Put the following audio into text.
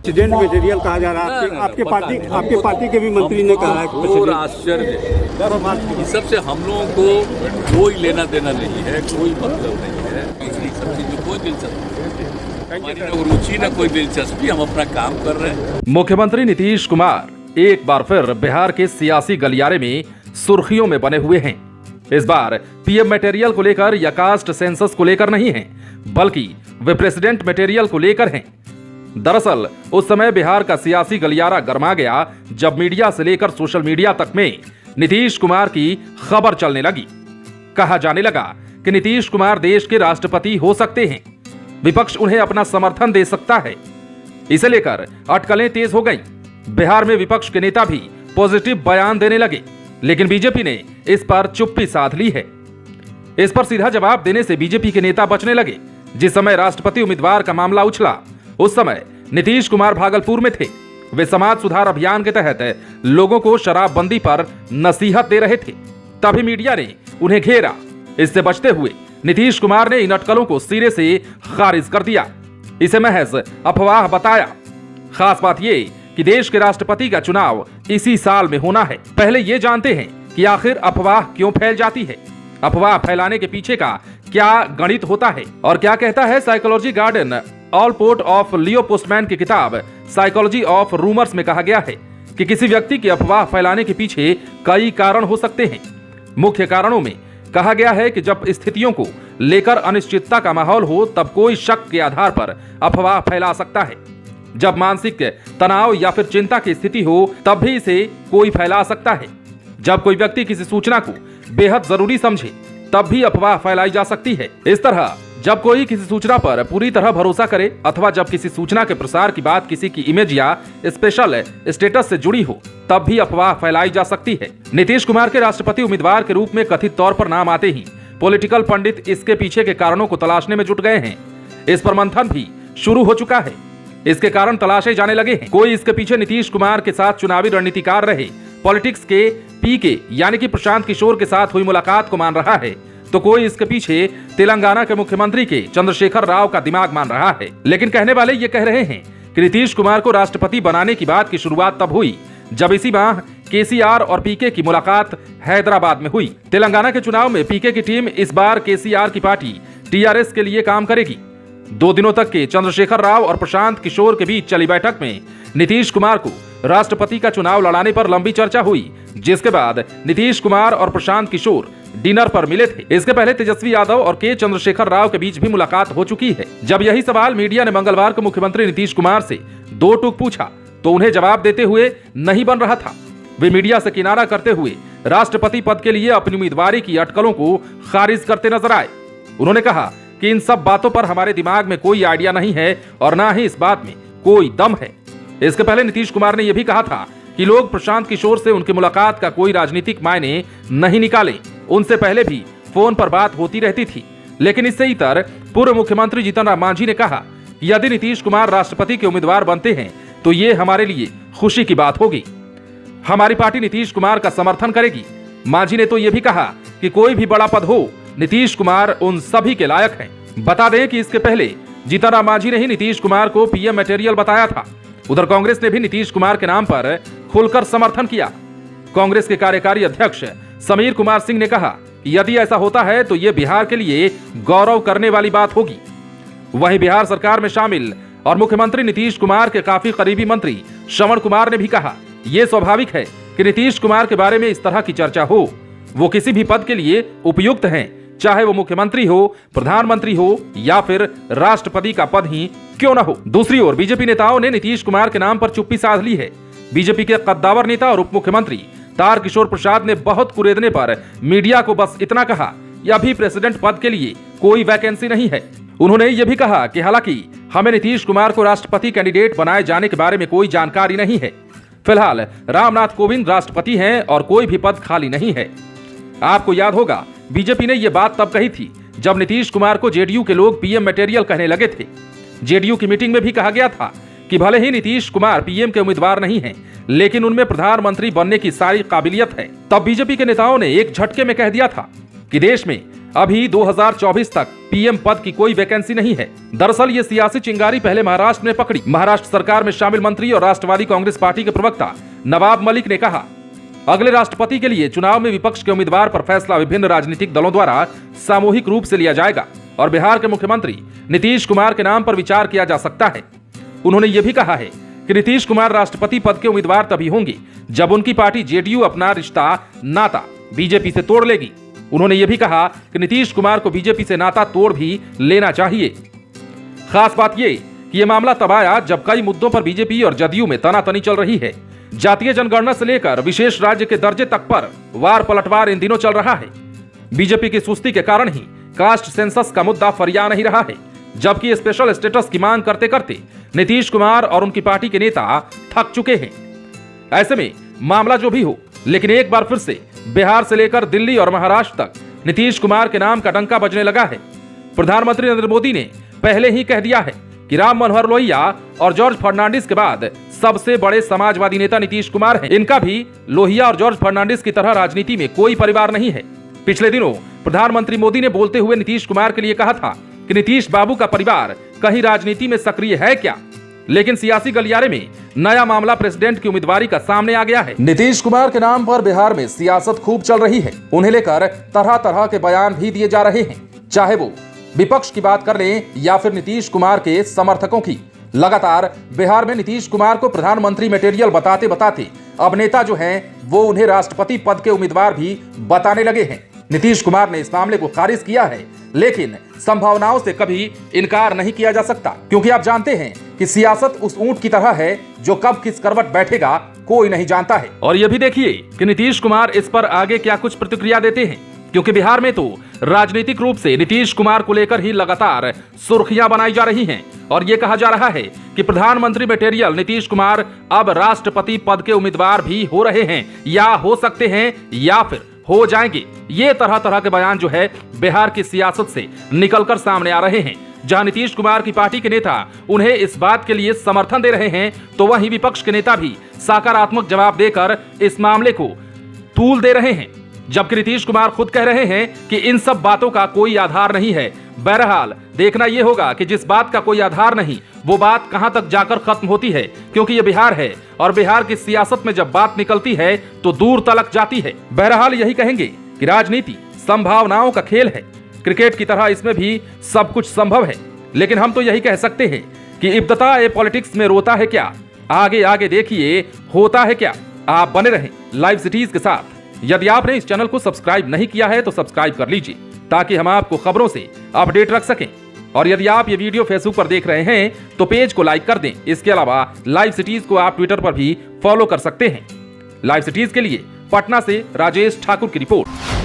President material कहा जा रहा है। आपके पार्टी के भी मंत्री ने कहा है और आश्चर्य, इस सबसे हम लोगों को कोई लेना देना नहीं है, कोई मतलब नहीं है, इसकी सब चीज में कोई दिलचस्पी हमारी न रुचि न कोई दिलचस्पी, हम अपना काम कर रहे हैं। मुख्यमंत्री नीतीश कुमार एक बार फिर बिहार के सियासी गलियारे में सुर्खियों में बने हुए हैं। इस बार पीएम मटेरियल को लेकर या कास्ट सेंसस को लेकर नहीं है, बल्कि वे प्रेसिडेंट मटेरियल को लेकर हैं। दरअसल उस समय बिहार का सियासी गलियारा गर्मा गया जब मीडिया से लेकर सोशल मीडिया तक में नीतीश कुमार की खबर चलने लगी। कहा जाने लगा कि नीतीश कुमार देश के राष्ट्रपति हो सकते हैं, विपक्ष उन्हें अपना समर्थन दे सकता है। इसे लेकर अटकलें तेज हो गई। बिहार में विपक्ष के नेता भी पॉजिटिव बयान देने लगे, लेकिन बीजेपी ने इस पर चुप्पी साध ली है। इस पर सीधा जवाब देने से बीजेपी के नेता बचने लगे। जिस समय राष्ट्रपति उम्मीदवार का मामला उछला, उस समय नीतीश कुमार भागलपुर में थे। वे समाज सुधार अभियान के तहत लोगों को शराबबंदी पर नसीहत दे रहे थे। तभी मीडिया ने उन्हें घेरा। इससे बचते हुए नीतीश कुमार ने इन अटकलों को सिरे से खारिज कर दिया, इसे महज अफवाह बताया। खास बात यह कि देश के राष्ट्रपति का चुनाव इसी साल में होना है। पहले ये जानते हैं कि आखिर अफवाह क्यों फैल जाती है, अफवाह फैलाने के पीछे का क्या गणित होता है और क्या कहता है psychology garden all port of Leo postman की किताब साइकोलॉजी ऑफ रूमर्स में कहा गया है कि किसी व्यक्ति की अफवाह फैलाने के पीछे कई कारण हो सकते हैं। मुख्य कारणों में कहा गया है कि जब स्थितियों को लेकर अनिश्चितता का माहौल हो, तब कोई शक के आधार पर अफवाह फैला सकता है। जब मानसिक तनाव या फिर चिंता की स्थिति हो, तब भी इसे कोई फैला सकता है। जब कोई व्यक्ति किसी सूचना को बेहद जरूरी समझे, तब भी अफवाह फैलाई जा सकती है। इस तरह जब कोई किसी सूचना पर पूरी तरह भरोसा करे अथवा जब किसी सूचना के प्रसार की बात किसी की इमेज या स्पेशल स्टेटस से जुड़ी हो, तब भी अफवाह फैलाई जा सकती है। नीतीश कुमार के राष्ट्रपति उम्मीदवार के रूप में कथित तौर पर नाम आते ही पॉलिटिकल पंडित इसके पीछे के कारणों को तलाशने में जुट गए हैं। इस पर मंथन भी शुरू हो चुका है। इसके कारण तलाशे जाने लगे हैं। कोई इसके पीछे नीतीश कुमार के साथ चुनावी रणनीतिकार रहे पॉलिटिक्स के पीके यानी कि प्रशांत किशोर के साथ हुई मुलाकात को मान रहा है, तो कोई इसके पीछे तेलंगाना के मुख्यमंत्री के चंद्रशेखर राव का दिमाग मान रहा है। लेकिन कहने वाले ये कह रहे हैं कि नीतीश कुमार को राष्ट्रपति बनाने की बात की शुरुआत तब हुई जब इसी माह केसीआर और पीके की मुलाकात हैदराबाद में हुई। तेलंगाना के चुनाव में पीके की टीम इस बार केसीआर की पार्टी टीआरएस के लिए काम करेगी। 2 दिनों तक के चंद्रशेखर राव और प्रशांत किशोर के बीच चली बैठक में नीतीश कुमार को राष्ट्रपति का चुनाव लड़ाने पर लंबी चर्चा हुई, जिसके बाद नीतीश कुमार और प्रशांत किशोर डिनर पर मिले थे। इसके पहले तेजस्वी यादव और के चंद्रशेखर राव के बीच भी मुलाकात हो चुकी है। जब यही सवाल मीडिया ने मंगलवार को मुख्यमंत्री नीतीश कुमार से 2 टूक पूछा, तो उन्हें जवाब देते हुए नहीं बन रहा था। वे मीडिया से किनारा करते हुए राष्ट्रपति पद के लिए अपनी उम्मीदवारी की अटकलों को खारिज करते नजर आए। उन्होंने कहा कि इन सब बातों पर हमारे दिमाग में कोई आइडिया नहीं है और ना ही इस बात में कोई दम है। इसके पहले नीतीश कुमार ने यह भी कहा था कि लोग प्रशांत किशोर से उनकी मुलाकात का कोई राजनीतिक मायने नहीं निकाले। उनसे पहले भी फोन पर बात होती रहती थी। लेकिन इससे इतर पूर्व मुख्यमंत्री जीतन राम मांझी ने कहा कि यदि नीतीश कुमार राष्ट्रपति के उम्मीदवार बनते हैं तो ये हमारे लिए खुशी की बात होगी। हमारी पार्टी नीतीश कुमार का समर्थन करेगी। मांझी ने तो यह भी कहा कि कोई भी बड़ा पद हो, नीतीश कुमार उन सभी के लायक हैं। बता दें कि इसके पहले जीतन राम मांझी ने ही नीतीश कुमार को पीएम मटेरियल बताया था। उधर कांग्रेस ने भी नीतीश कुमार के नाम पर खुलकर समर्थन किया। कांग्रेस के कार्यकारी अध्यक्ष समीर कुमार सिंह ने कहा कि यदि ऐसा होता है तो ये बिहार के लिए गौरव करने वाली बात होगी। वहीं बिहार सरकार में शामिल और मुख्यमंत्री नीतीश कुमार के काफी करीबी मंत्री श्रवण कुमार ने भी कहा, यह स्वाभाविक है कि नीतीश कुमार के बारे में इस तरह की चर्चा हो। वो किसी भी पद के लिए उपयुक्त हैं, चाहे वो मुख्यमंत्री हो, प्रधानमंत्री हो या फिर राष्ट्रपति का पद ही क्यों न हो। दूसरी ओर बीजेपी नेताओं ने नीतीश कुमार के नाम पर चुप्पी साध ली है। बीजेपी के कद्दावर नेता और उप मुख्यमंत्री तारकिशोर प्रसाद ने बहुत कुरेदने पर मीडिया को बस इतना कहा कि अभी प्रेसिडेंट पद के लिए कोई वैकेंसी नहीं है। उन्होंने यह भी कहा कि हालांकि हमें नीतीश कुमार को राष्ट्रपति कैंडिडेट बनाए जाने के बारे में कोई जानकारी नहीं है। फिलहाल रामनाथ कोविंद राष्ट्रपति हैं और कोई भी पद खाली नहीं है। आपको याद होगा बीजेपी ने यह बात तब कही थी जब नीतीश कुमार को जेडीयू के लोग पीएम मटेरियल कहने लगे थे। जेडीयू की मीटिंग में भी कहा गया था कि भले ही नीतीश कुमार पीएम के उम्मीदवार नहीं हैं, लेकिन उनमें प्रधानमंत्री बनने की सारी काबिलियत है। तब बीजेपी के नेताओं ने एक झटके में कह दिया था कि देश में अभी 2024 तक पीएम पद की कोई वैकेंसी नहीं है। दरअसल ये सियासी चिंगारी पहले महाराष्ट्र ने पकड़ी। महाराष्ट्र सरकार में शामिल मंत्री और राष्ट्रवादी कांग्रेस पार्टी के प्रवक्ता नवाब मलिक ने कहा, अगले राष्ट्रपति के लिए चुनाव में विपक्ष के उम्मीदवार पर फैसला विभिन्न राजनीतिक दलों द्वारा सामूहिक रूप से लिया जाएगा और बिहार के मुख्यमंत्री नीतीश कुमार के नाम पर विचार किया जा सकता है। उन्होंने ये भी कहा है कि नीतीश कुमार राष्ट्रपति पद के उम्मीदवार तभी होंगे जब उनकी पार्टी जेडीयू अपना रिश्ता नाता बीजेपी से तोड़ लेगी। उन्होंने ये भी कहा कि नीतीश कुमार को बीजेपी से नाता तोड़ भी लेना चाहिए। खास बात ये कि यह मामला तब आया जब कई मुद्दों पर बीजेपी और जदयू में तनातनी चल रही है। जातीय जनगणना से लेकर विशेष राज्य के दर्जे तक पर वार पलटवार इन दिनों चल रहा है। बीजेपी की सुस्ती के कारण ही कास्ट सेंसस का मुद्दा फरिया नहीं रहा है, जबकि स्पेशल स्टेटस की मांग करते करते नीतीश कुमार और उनकी पार्टी के नेता थक चुके हैं। ऐसे में मामला जो भी हो, लेकिन एक बार फिर से बिहार से लेकर दिल्ली और महाराष्ट्र तक नीतीश कुमार के नाम का डंका बजने लगा है। प्रधानमंत्री नरेंद्र मोदी ने पहले ही कह दिया है कि राम मनोहर लोहिया और जॉर्ज फर्नांडिस के बाद सबसे बड़े समाजवादी नेता नीतीश कुमार हैं। इनका भी लोहिया और जॉर्ज फर्नांडिस की तरह राजनीति में कोई परिवार नहीं है। पिछले दिनों प्रधानमंत्री मोदी ने बोलते हुए नीतीश कुमार के लिए कहा था कि नीतीश बाबू का परिवार कहीं राजनीति में सक्रिय है क्या, लेकिन सियासी गलियारे में नया मामला प्रेसिडेंट की उम्मीदवारी का सामने आ गया है। नीतीश कुमार के नाम पर बिहार में सियासत खूब चल रही है। उन्हें लेकर तरह तरह के बयान भी दिए जा रहे हैं, चाहे वो विपक्ष की बात कर लें या फिर नीतीश कुमार के समर्थकों की। लगातार बिहार में नीतीश कुमार को प्रधानमंत्री मटेरियल बताते बताते अब नेता जो हैं वो उन्हें राष्ट्रपति पद के उम्मीदवार भी बताने लगे हैं। नीतीश कुमार ने इस मामले को खारिज किया है, लेकिन संभावनाओं से कभी इनकार नहीं किया जा सकता, क्योंकि आप जानते हैं कि सियासत उस ऊंट की तरह है जो कब किस करवट बैठेगा कोई नहीं जानता है। और ये भी देखिए कि नीतीश कुमार इस पर आगे क्या कुछ प्रतिक्रिया देते हैं, क्योंकि बिहार में तो राजनीतिक रूप से नीतीश कुमार को लेकर ही लगातार सुर्खियां बनाई जा रही हैं और ये कहा जा रहा है कि प्रधानमंत्री मटेरियल नीतीश कुमार अब राष्ट्रपति पद के उम्मीदवार भी हो रहे हैं या हो सकते हैं या फिर हो जाएंगे। ये तरह तरह के बयान जो है बिहार की सियासत से निकलकर सामने आ रहे हैं। जहां नीतीश कुमार की पार्टी के नेता उन्हें इस बात के लिए समर्थन दे रहे हैं, तो वहीं विपक्ष के नेता भी सकारात्मक जवाब देकर इस मामले को तूल दे रहे हैं, जबकि नीतीश कुमार खुद कह रहे हैं कि इन सब बातों का कोई आधार नहीं है। बहरहाल देखना यह होगा कि जिस बात का कोई आधार नहीं वो बात कहां तक जाकर खत्म होती है, क्योंकि ये बिहार है और बिहार की सियासत में जब बात निकलती है तो दूर तलक जाती है। बहरहाल यही कहेंगे कि राजनीति संभावनाओं का खेल है। क्रिकेट की तरह इसमें भी सब कुछ संभव है, लेकिन हम तो यही कह सकते हैं कि इब्तदा ए पॉलिटिक्स में रोता है क्या, आगे आगे देखिए होता है क्या। आप बने रहें लाइव सिटीज के साथ। यदि आपने इस चैनल को सब्सक्राइब नहीं किया है तो सब्सक्राइब कर लीजिए, ताकि हम आपको खबरों से अपडेट रख सकें। और यदि आप ये वीडियो फेसबुक पर देख रहे हैं तो पेज को लाइक कर दें। इसके अलावा लाइव सिटीज को आप ट्विटर पर भी फॉलो कर सकते हैं। लाइव सिटीज के लिए पटना से राजेश ठाकुर की रिपोर्ट।